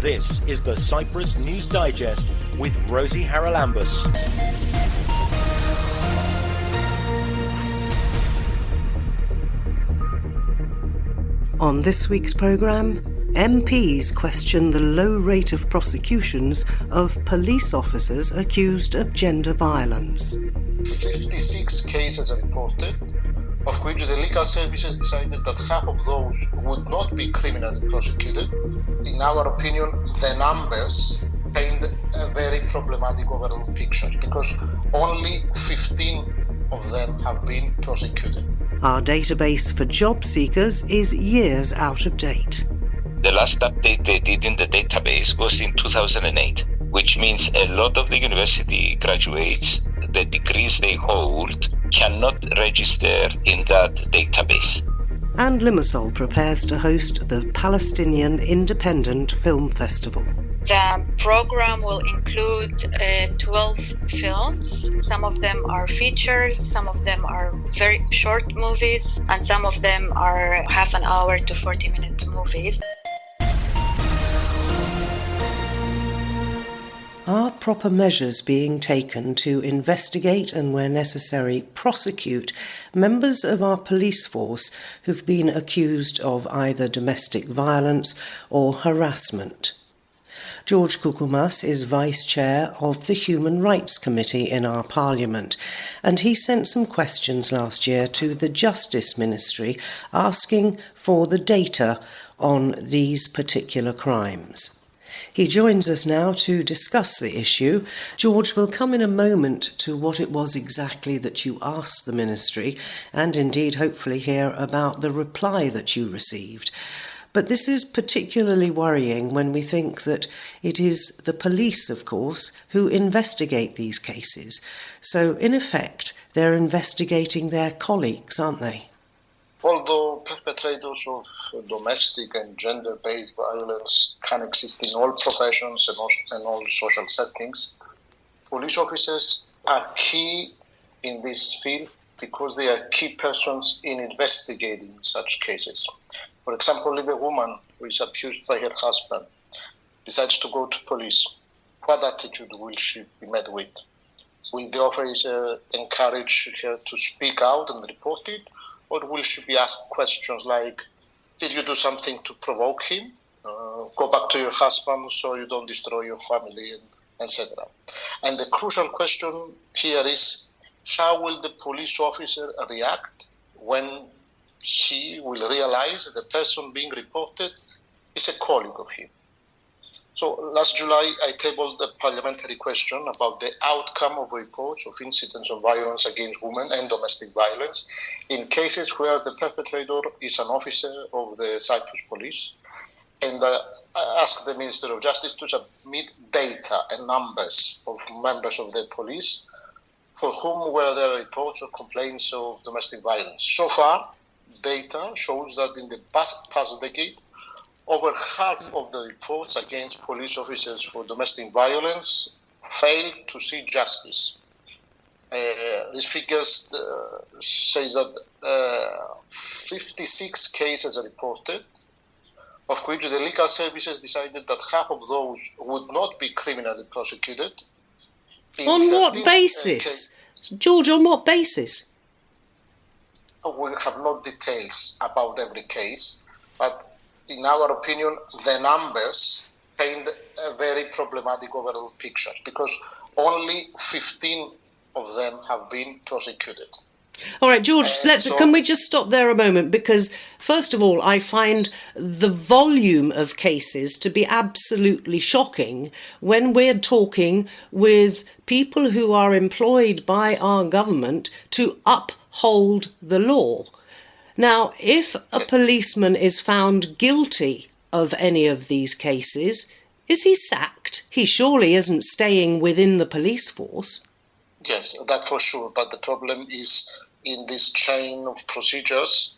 This is the Cyprus News Digest with Rosie Haralambous. On this week's programme, MPs question the low rate of prosecutions of police officers accused of gender violence. 56 cases are reported, of which the legal services decided that half of those would not be criminally prosecuted. In our opinion, the numbers paint a very problematic overall picture because only 15 of them have been prosecuted. Our database for job seekers is years out of date. The last update they did in the database was in 2008, which means a lot of the university graduates, the degrees they hold, cannot register in that database. And Limassol prepares to host the Palestinian Independent Film Festival. The program will include 12 films. Some of them are features, some of them are very short movies, and some of them are half an hour to 40-minute movies. Are proper measures being taken to investigate and, where necessary, prosecute members of our police force who've been accused of either domestic violence or harassment? George Koukoumas is Vice Chair of the Human Rights Committee in our Parliament, and he sent some questions last year to the Justice Ministry asking for the data on these particular crimes. He joins us now to discuss the issue. George, will come in a moment to what it was exactly that you asked the Ministry, and indeed hopefully hear about the reply that you received. But this is particularly worrying when we think that it is the police, of course, who investigate these cases. So, in effect, they're investigating their colleagues, aren't they? Although perpetrators of domestic and gender-based violence can exist in all professions and all social settings, police officers are key in this field because they are key persons in investigating such cases. For example, if a woman who is abused by her husband decides to go to police, what attitude will she be met with? Will the officer encourage her to speak out and report it? Or will she be asked questions like, did you do something to provoke him? Go back to your husband so you don't destroy your family, etc. And the crucial question here is, how will the police officer react when he will realize the person being reported is a colleague of him? So last July, I tabled a parliamentary question about the outcome of reports of incidents of violence against women and domestic violence in cases where the perpetrator is an officer of the Cyprus police. And I asked the Minister of Justice to submit data and numbers of members of the police for whom were there reports or complaints of domestic violence. So far, data shows that in the past decade, over half of the reports against police officers for domestic violence failed to see justice. These figures say that 56 cases are reported, of which the legal services decided that half of those would not be criminally prosecuted. On what basis? George, on what basis? We have no details about every case, but in our opinion, the numbers paint a very problematic overall picture because only 15 of them have been prosecuted. All right, George, can we just stop there a moment? Because, first of all, I find the volume of cases to be absolutely shocking when we're talking with people who are employed by our government to uphold the law. Now, if a policeman is found guilty of any of these cases, is he sacked? He surely isn't staying within the police force. Yes, that for sure. But the problem is in this chain of procedures,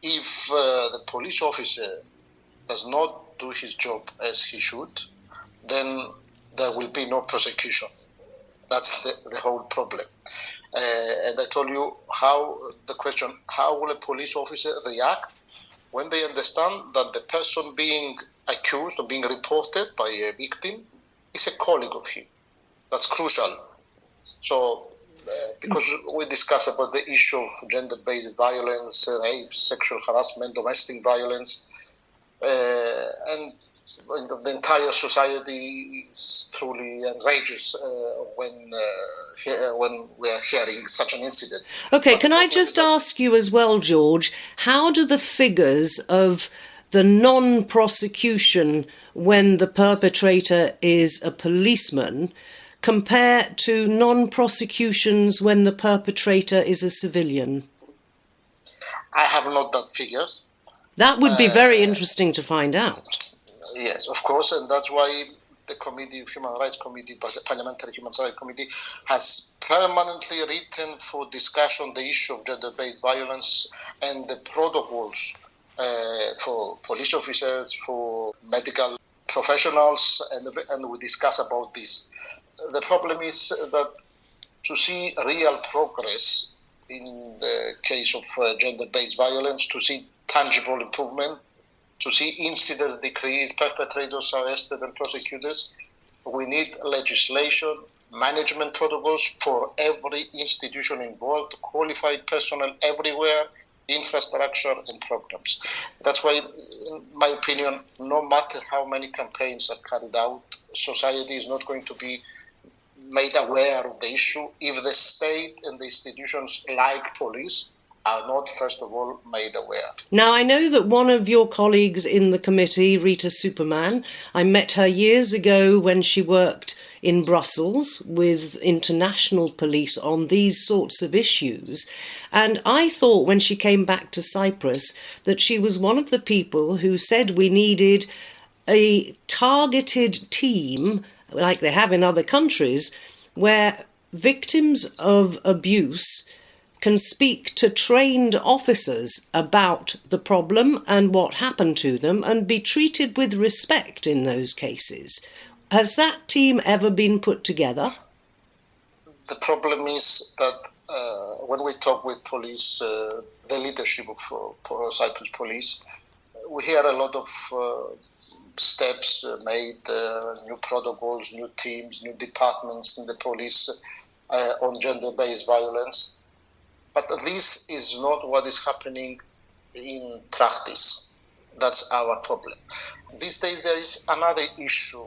if the police officer does not do his job as he should, then there will be no prosecution. That's the whole problem. And I told you how will a police officer react when they understand that the person being accused or being reported by a victim is a colleague of him. That's crucial. So, because we discuss about the issue of gender-based violence, rape, sexual harassment, domestic violence, and the entire society is truly enraged when we are hearing such an incident. Okay, can I just ask you as well, George, how do the figures of the non-prosecution when the perpetrator is a policeman compare to non-prosecutions when the perpetrator is a civilian? I have not that figures. That would be very interesting to find out. Yes, of course, and that's why the Committee, Human Rights Committee, Parliamentary Human Rights Committee, has permanently written for discussion the issue of gender-based violence and the protocols for police officers, for medical professionals, and we discuss about this. The problem is that to see real progress in the case of gender-based violence, to see tangible improvement, to see incidents decrease, perpetrators arrested and prosecuted, we need legislation, management protocols for every institution involved, qualified personnel everywhere, infrastructure and programs. That's why, in my opinion, no matter how many campaigns are carried out, society is not going to be made aware of the issue if the state and the institutions like police are not, first of all, made aware. Now, I know that one of your colleagues in the committee, Rita Superman, I met her years ago when she worked in Brussels with international police on these sorts of issues. And I thought when she came back to Cyprus that she was one of the people who said we needed a targeted team, like they have in other countries, where victims of abuse can speak to trained officers about the problem and what happened to them and be treated with respect in those cases. Has that team ever been put together? The problem is that when we talk with police, the leadership of Cyprus police, we hear a lot of steps made, new protocols, new teams, new departments in the police on gender-based violence. But this is not what is happening in practice. That's our problem. These days there is another issue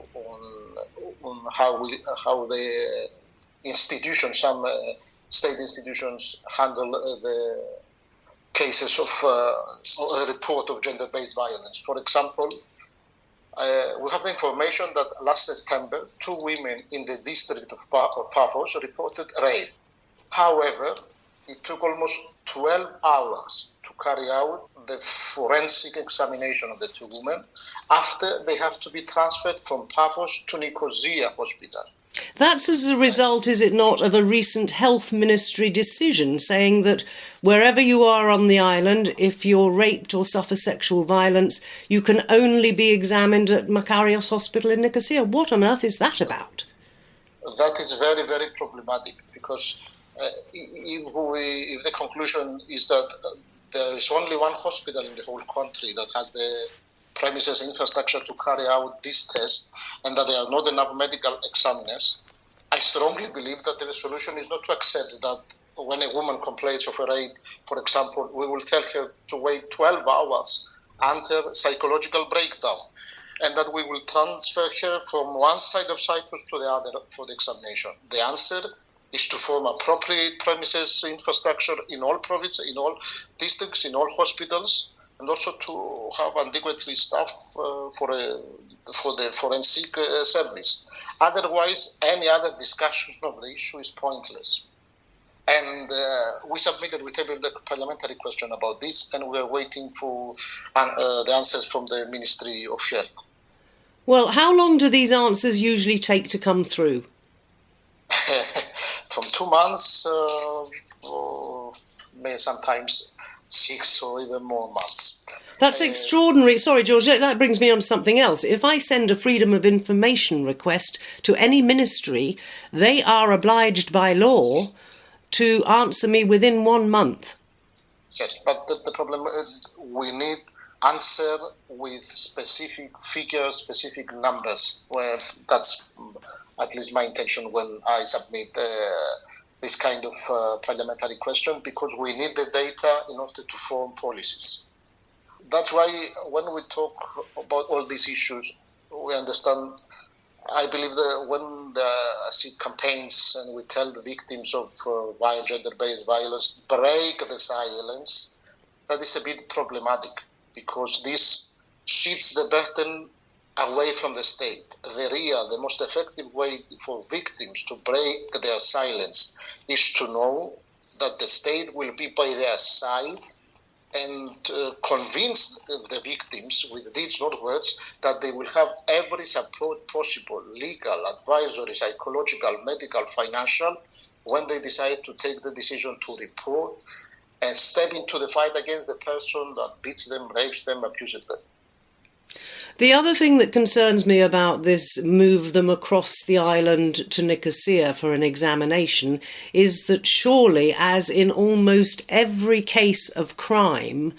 on how the institutions, some state institutions, handle the cases of a report of gender-based violence. For example, we have the information that last September, 2 women in the district of Paphos reported rape. However, it took almost 12 hours to carry out the forensic examination of the 2 women after they have to be transferred from Paphos to Nicosia Hospital. That's as a result, is it not, of a recent health ministry decision saying that wherever you are on the island, if you're raped or suffer sexual violence, you can only be examined at Makarios Hospital in Nicosia. What on earth is that about? That is very, very problematic because if the conclusion is that there is only one hospital in the whole country that has the premises infrastructure to carry out this test and that there are not enough medical examiners, I strongly believe that the solution is not to accept that when a woman complains of a rape, for example, we will tell her to wait 12 hours under psychological breakdown and that we will transfer her from one side of Cyprus to the other for the examination. The answer is to form appropriate premises infrastructure in all provinces, in all districts, in all hospitals, and also to have adequately staff for the forensic service. Otherwise, any other discussion of the issue is pointless. And we tabled a parliamentary question about this, and we are waiting for the answers from the Ministry of Health. Well, how long do these answers usually take to come through? From 2 months, or sometimes 6 or even more months. That's extraordinary. Sorry, George, that brings me on to something else. If I send a Freedom of Information request to any ministry, they are obliged by law to answer me within 1 month. Yes, but the problem is we need answer with specific figures, specific numbers. Well, that's at least my intention when I submit this kind of parliamentary question, because we need the data in order to form policies. That's why when we talk about all these issues, we understand, I believe that when I see campaigns and we tell the victims of gender-based violence, break the silence, that is a bit problematic, because this shifts the burden away from the state. The most effective way for victims to break their silence is to know that the state will be by their side and convince the victims with deeds, not words, that they will have every support possible, legal, advisory, psychological, medical, financial, when they decide to take the decision to report and step into the fight against the person that beats them, rapes them, abuses them. The other thing that concerns me about this move them across the island to Nicosia for an examination is that surely, as in almost every case of crime,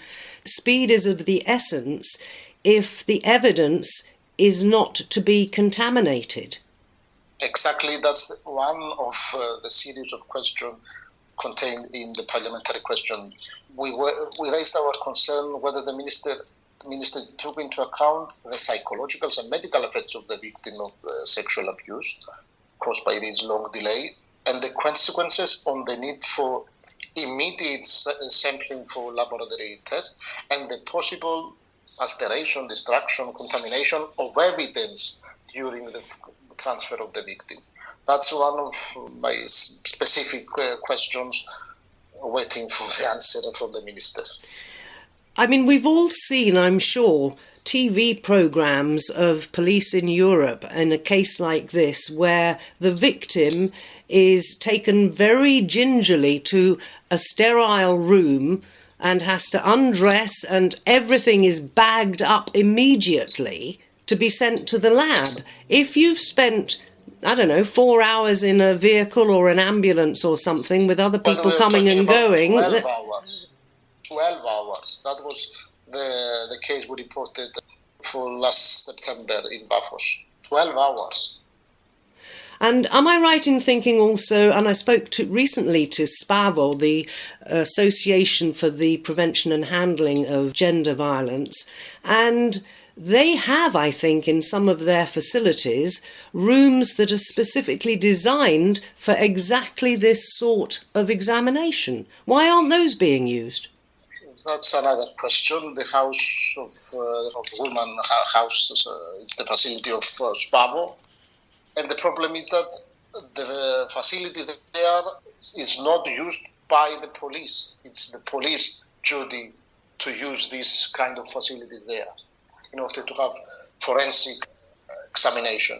speed is of the essence if the evidence is not to be contaminated. Exactly, that's one of the series of questions contained in the parliamentary question. We raised our concern whether the minister took into account the psychological and medical effects of the victim of sexual abuse caused by this long delay, and the consequences on the need for immediate sampling for laboratory tests, and the possible alteration, destruction, contamination of evidence during the transfer of the victim. That's one of my specific questions waiting for the answer from the minister. I mean, we've all seen, I'm sure, TV programmes of police in Europe in a case like this where the victim is taken very gingerly to a sterile room and has to undress, and everything is bagged up immediately to be sent to the lab. If you've spent, 4 hours in a vehicle or an ambulance or something with other people coming and going... 12 hours. 12 hours. That was the case we reported for last September in Bafos. 12 hours. And am I right in thinking also, and I spoke recently to SPAVO, the Association for the Prevention and Handling of Gender Violence, and they have, I think, in some of their facilities, rooms that are specifically designed for exactly this sort of examination. Why aren't those being used? That's another question. The house of woman house, it's the facility of SPAVO. And the problem is that the facility there is not used by the police. It's the police duty to use this kind of facilities there in order to have forensic examination.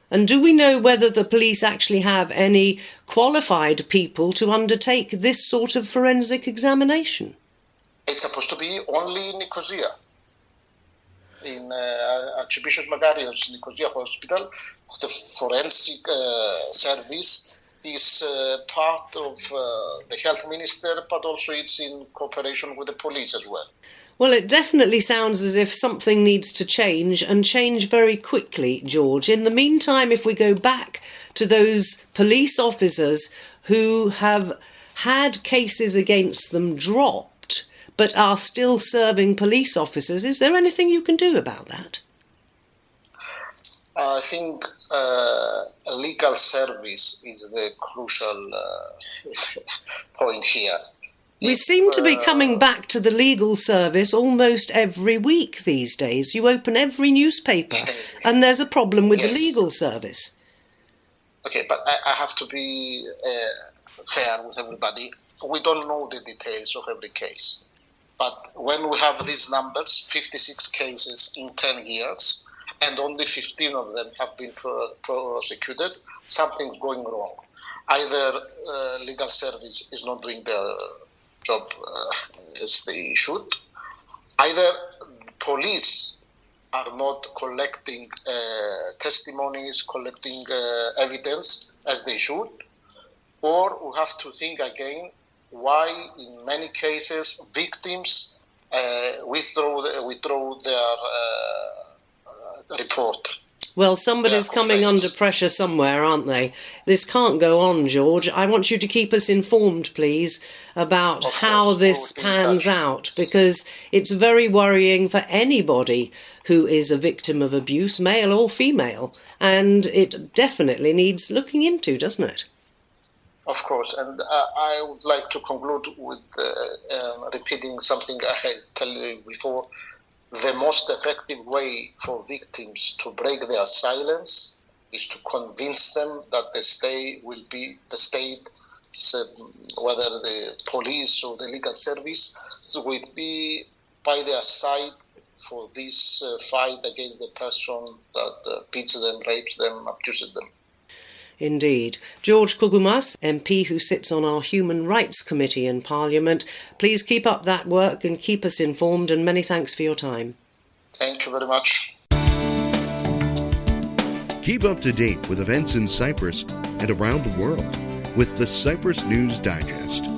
And do we know whether the police actually have any qualified people to undertake this sort of forensic examination? It's supposed to be only in Nicosia. In Archbishop Magarios Nicosia Hospital, the forensic service is part of the health minister, but also it's in cooperation with the police as well. Well, it definitely sounds as if something needs to change, and change very quickly, George. In the meantime, if we go back to those police officers who have had cases against them dropped, but are still serving police officers, is there anything you can do about that? I think legal service is the crucial point here. We seem to be coming back to the legal service almost every week these days. You open every newspaper and there's a problem with the legal service. Okay, but I have to be fair with everybody. We don't know the details of every case. But when we have these numbers, 56 cases in 10 years, and only 15 of them have been prosecuted, something's going wrong. Either legal service is not doing their job as they should, either police are not collecting testimonies, collecting evidence as they should, or we have to think again why in many cases victims withdraw their report. Well, somebody's coming under pressure somewhere, aren't they? This can't go on, George. I want you to keep us informed, please, about how this pans out, because it's very worrying for anybody who is a victim of abuse, male or female, and it definitely needs looking into, doesn't it? Of course, and I would like to conclude with repeating something I told you before. The most effective way for victims to break their silence is to convince them that the state, whether the police or the legal service, will be by their side for this fight against the person that beats them, rapes them, abuses them. Indeed. George Koukoumas, MP who sits on our Human Rights Committee in Parliament, please keep up that work and keep us informed, and many thanks for your time. Thank you very much. Keep up to date with events in Cyprus and around the world with the Cyprus News Digest.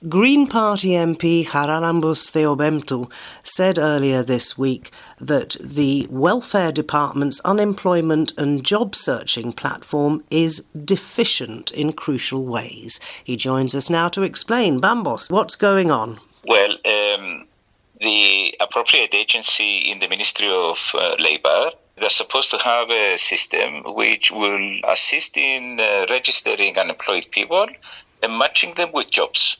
Green Party MP Charalambos Theobemptou said earlier this week that the Welfare Department's unemployment and job searching platform is deficient in crucial ways. He joins us now to explain. Bambos, what's going on? Well, the appropriate agency in the Ministry of Labour, they're supposed to have a system which will assist in registering unemployed people and matching them with jobs.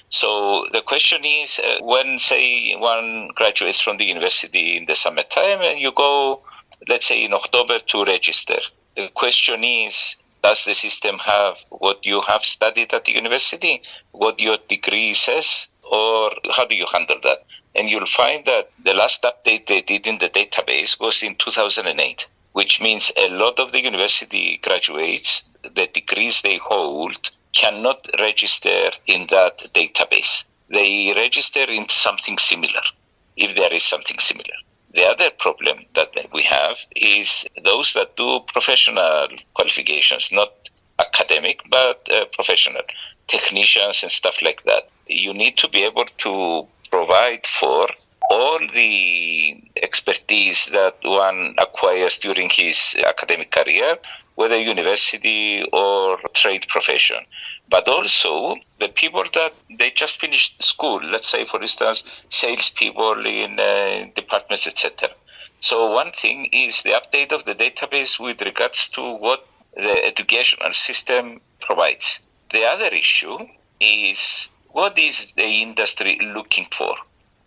So the question is, when, say, one graduates from the university in the summertime and you go, let's say, in October to register, the question is, does the system have what you have studied at the university, what your degree says, or how do you handle that? And you'll find that the last update they did in the database was in 2008, which means a lot of the university graduates, the degrees they hold, cannot register in that database. They register in something similar, if there is something similar. The other problem that we have is those that do professional qualifications, not academic, but professional, technicians and stuff like that. You need to be able to provide for all the expertise that one acquires during his academic career, whether university or trade profession. But also the people that they just finished school, let's say, for instance, salespeople in departments, etc. So one thing is the update of the database with regards to what the educational system provides. The other issue is what is the industry looking for?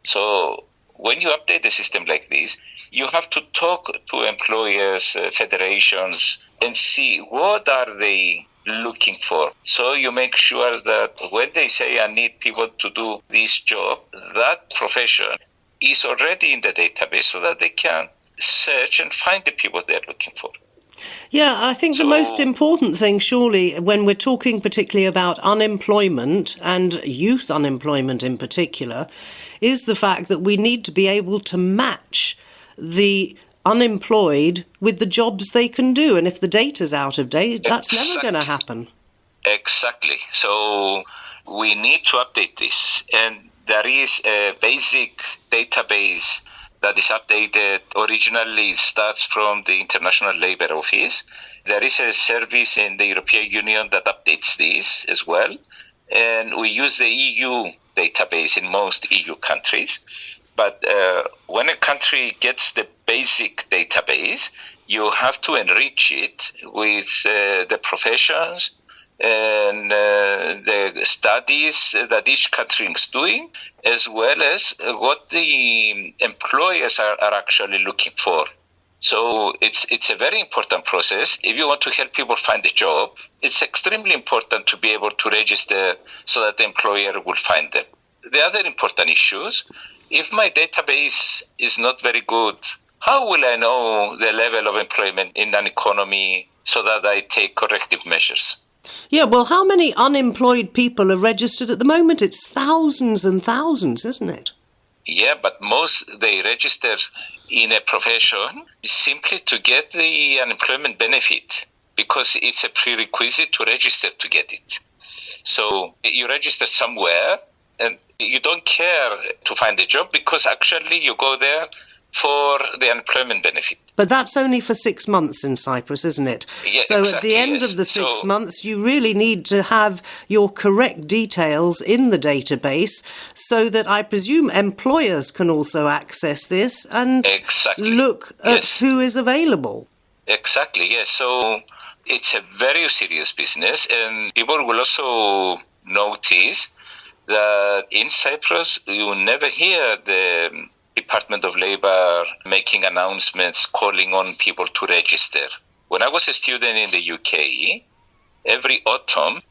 So when you update a system like this, you have to talk to employers, federations, and see what are they looking for. So you make sure that when they say, I need people to do this job, that profession is already in the database so that they can search and find the people they're looking for. Yeah, I think the most important thing, surely, when we're talking particularly about unemployment and youth unemployment in particular, is the fact that we need to be able to match the unemployed with the jobs they can do. And if the data's out of date, that's never going to happen. Exactly. So we need to update this. And there is a basic database that is updated. Originally, it starts from the International Labour Office. There is a service in the European Union that updates this as well. And we use the EU database in most EU countries. But when a country gets the basic database, you have to enrich it with the professions and the studies that each country is doing, as well as what the employers are actually looking for. So it's a very important process. If you want to help people find a job, it's extremely important to be able to register so that the employer will find them. The other important issues, if my database is not very good, how will I know the level of employment in an economy so that I take corrective measures? Yeah, well, how many unemployed people are registered at the moment? It's thousands and thousands, isn't it? Yeah, but most they register in a profession simply to get the unemployment benefit because it's a prerequisite to register to get it. So you register somewhere, and You don't care to find a job because actually you go there for the unemployment benefit. But that's only for 6 months in Cyprus, isn't it? Yeah, so exactly, at the end yes. of the 6 months, you really need to have your correct details in the database so that I presume employers can also access this and look at who is available. Exactly, yes. So it's a very serious business, and people will also notice that in Cyprus you never hear the Department of Labour making announcements calling on people to register. When I was a student in the UK, every autumn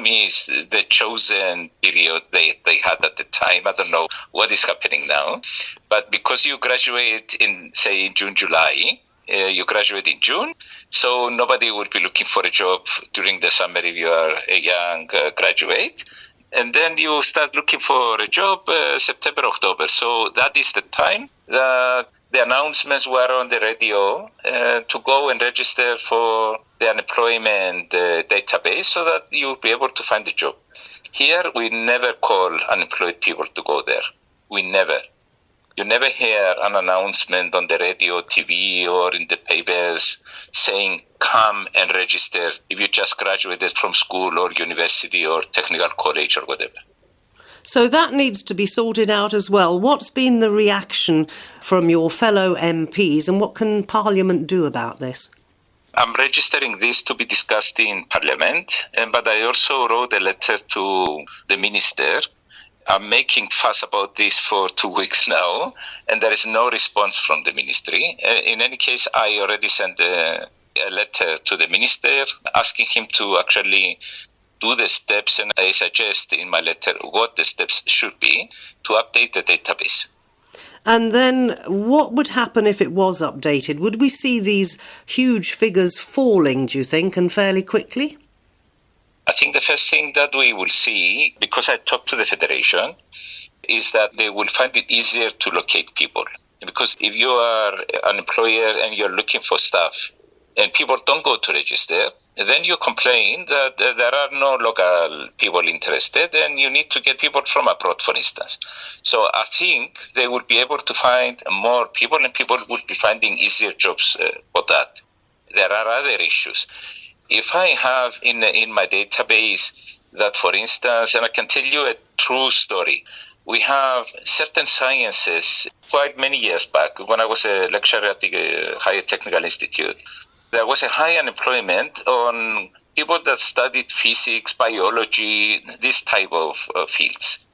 is the chosen period they had at the time. I don't know what is happening now. But because you graduate in, say, June, July, you graduate in June, so nobody will be looking for a job during the summer if you are a young graduate. And then you start looking for a job September, October. So that is the time that the announcements were on the radio to go and register for the unemployment database so that you'll be able to find a job. Here, we never call unemployed people to go there. We never. You never hear an announcement on the radio, TV, or in the papers saying, come and register if you just graduated from school or university or technical college or whatever. So that needs to be sorted out as well. What's been the reaction from your fellow MPs and what can Parliament do about this? I'm registering this to be discussed in Parliament, but I also wrote a letter to the Minister. I'm making fuss about this for 2 weeks now, and there is no response from the ministry. In any case, I already sent a letter to the minister asking him to actually do the steps, and I suggest in my letter what the steps should be to update the database. And then what would happen if it was updated? Would we see these huge figures falling, do you think, and fairly quickly? I think the first thing that we will see, because I talked to the Federation, is that they will find it easier to locate people. Because if you are an employer and you're looking for staff and people don't go to register, then you complain that there are no local people interested and you need to get people from abroad, for instance. So I think they will be able to find more people and people will be finding easier jobs for that. There are other issues. If I have in my database that, for instance, and I can tell you a true story, we have certain sciences quite many years back when I was a lecturer at the Higher Technical Institute. There was a high unemployment on people that studied physics, biology, this type of fields.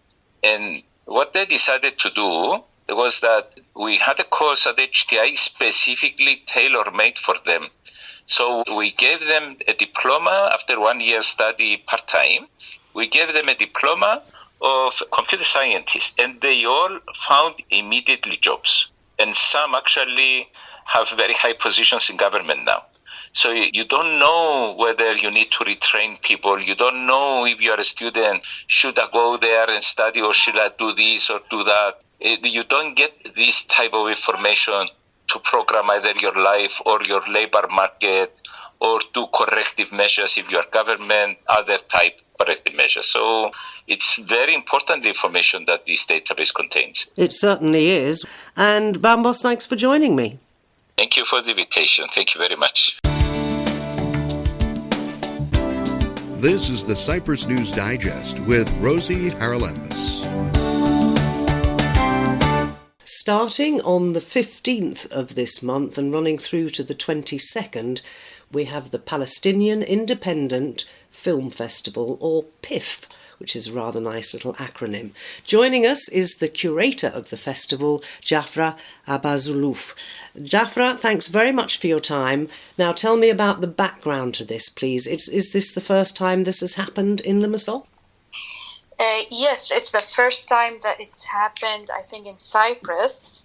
And what they decided to do was that we had a course at HTI specifically tailor-made for them. So we gave them a diploma after 1 year study part-time. We gave them a diploma of computer scientists, and they all found immediately jobs. And some actually have very high positions in government now. So you don't know whether you need to retrain people. You don't know if you're a student, should I go there and study or should I do this or do that? You don't get this type of information to program either your life or your labor market or do corrective measures if you are government, other type corrective measures. So it's very important, the information that this database contains. It certainly is. And Bambos, thanks for joining me. Thank you for the invitation. Thank you very much. This is the Cyprus News Digest with Rosie Haralambous. Starting on the 15th of this month and running through to the 22nd, we have the Palestinian Independent Film Festival, or PIF, which is a rather nice little acronym. Joining us is the curator of the festival, Jafra Abazuluf. Jafra, thanks very much for your time. Now tell me about the background to this, please. Is this the first time this has happened in Limassol? Yes, it's the first time that it's happened, I think, in Cyprus,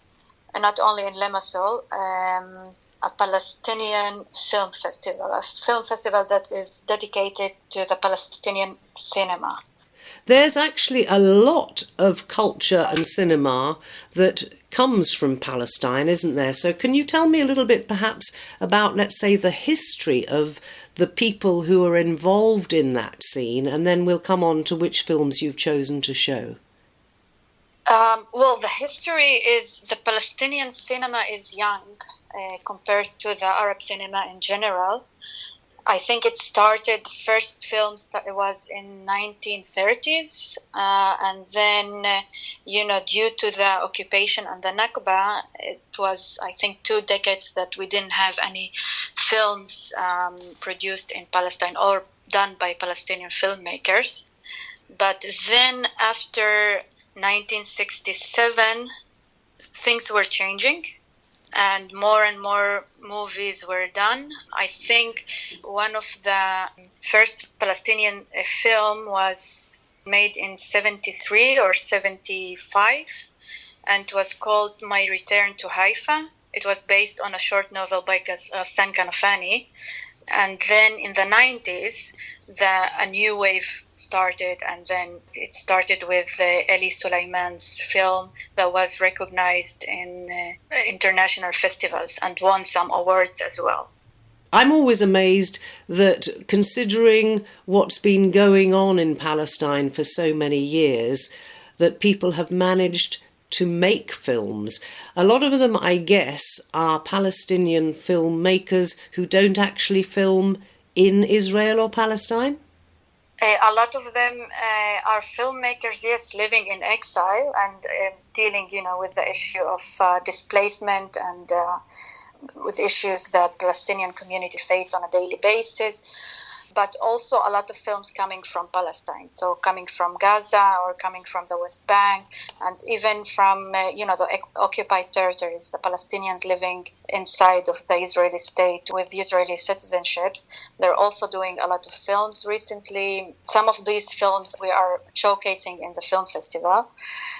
and not only in Limassol, a Palestinian film festival, a film festival that is dedicated to the Palestinian cinema. There's actually a lot of culture and cinema that comes from Palestine, isn't there? So can you tell me a little bit perhaps about, let's say, the history of the people who are involved in that scene, and then we'll come on to which films you've chosen to show. Well, the history is the Palestinian cinema is young compared to the Arab cinema in general. I think it started, the first films that it was in 1930s, and then, due to the occupation and the Nakba, it was, I think, 2 decades that we didn't have any films produced in Palestine or done by Palestinian filmmakers. But then after 1967, things were changing and more movies were done. I think one of the first Palestinian film was made in 73 or 75, and it was called My Return to Haifa. It was based on a short novel by Ghassan Kanafani. And then in the 90s, a new wave started, and then it started with Eli Suleiman's film that was recognized in international festivals and won some awards as well. I'm always amazed that, considering what's been going on in Palestine for so many years, that people have managed to make films. A lot of them, I guess, are Palestinian filmmakers who don't actually film in Israel or Palestine? A lot of them are filmmakers, yes, living in exile and dealing, with the issue of displacement and with issues that Palestinian community face on a daily basis. But also a lot of films coming from Palestine, so coming from Gaza or coming from the West Bank, and even from, the occupied territories, the Palestinians living inside of the Israeli state with Israeli citizenships. They're also doing a lot of films. Recently, some of these films we are showcasing in the film festival,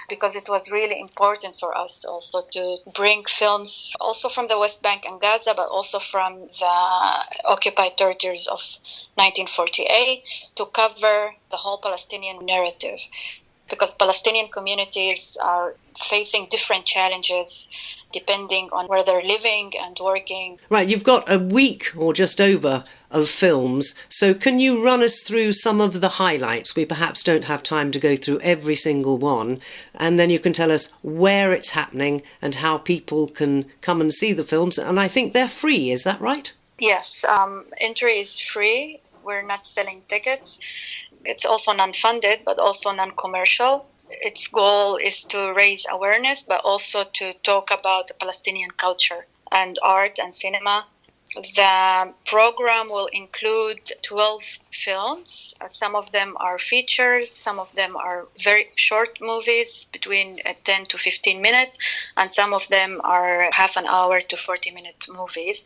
because it was really important for us also to bring films also from the West Bank and Gaza, but also from the occupied territories of 1948 to cover the whole Palestinian narrative, because Palestinian communities are facing different challenges depending on where they're living and working. Right, you've got a week or just over of films, so can you run us through some of the highlights? We perhaps don't have time to go through every single one, and then you can tell us where it's happening and how people can come and see the films, and I think they're free, is that right? Yes, entry is free. We're not selling tickets. It's also non-funded, but also non-commercial. Its goal is to raise awareness, but also to talk about the Palestinian culture and art and cinema. The program will include 12 films. Some of them are features, some of them are very short movies between 10 to 15 minutes, and some of them are half an hour to 40-minute movies.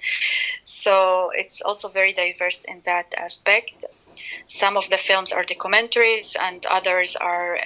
So it's also very diverse in that aspect. Some of the films are documentaries and others are,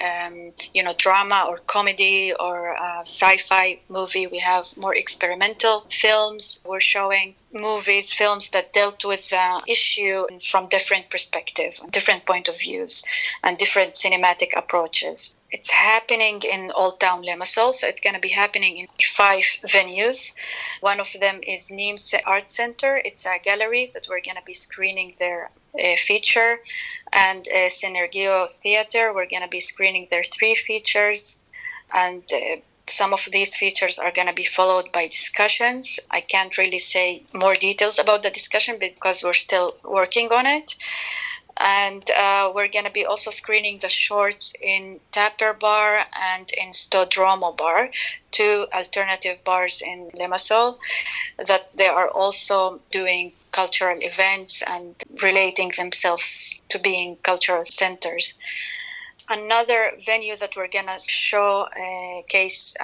drama or comedy or sci-fi movie. We have more experimental films. We're showing films that dealt with the issue from different perspectives, different point of views, and different cinematic approaches. It's happening in Old Town Limassol, so it's going to be happening in 5 venues. One of them is Nimes Art Center. It's a gallery that we're going to be screening their feature, and Synergio Theater. We're going to be screening their 3 features, and some of these features are going to be followed by discussions. I can't really say more details about the discussion because we're still working on it. And we're going to be also screening the shorts in Tapper Bar and in Stodromo Bar, 2 alternative bars in Limassol, that they are also doing cultural events and relating themselves to being cultural centers. Another venue that we're going to show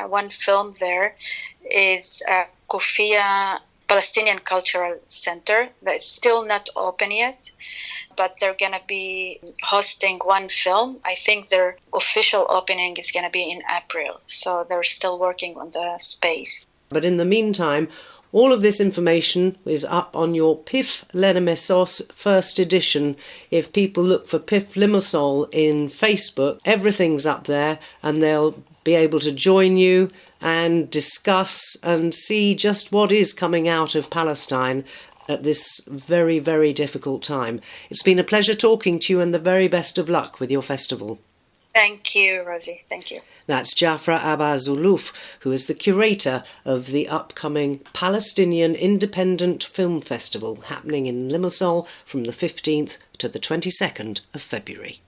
one film there is Kufia Palestinian Cultural Center that is still not open yet, but they're going to be hosting one film. I think their official opening is going to be in April, so they're still working on the space. But in the meantime, all of this information is up on your PIF Limassol first edition. If people look for PIF Limassol in Facebook, everything's up there and they'll be able to join you and discuss and see just what is coming out of Palestine at this very, very difficult time. It's been a pleasure talking to you and the very best of luck with your festival. Thank you, Rosie. Thank you. That's Jafra Abazuluf, who is the curator of the upcoming Palestinian Independent Film Festival happening in Limassol from the 15th to the 22nd of February.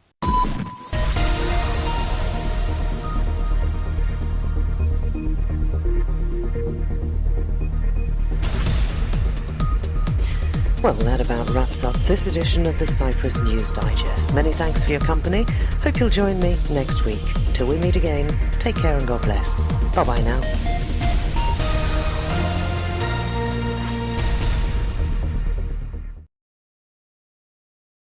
Well, that about wraps up this edition of the Cyprus News Digest. Many thanks for your company. Hope you'll join me next week. Till we meet again, take care and God bless. Bye-bye now.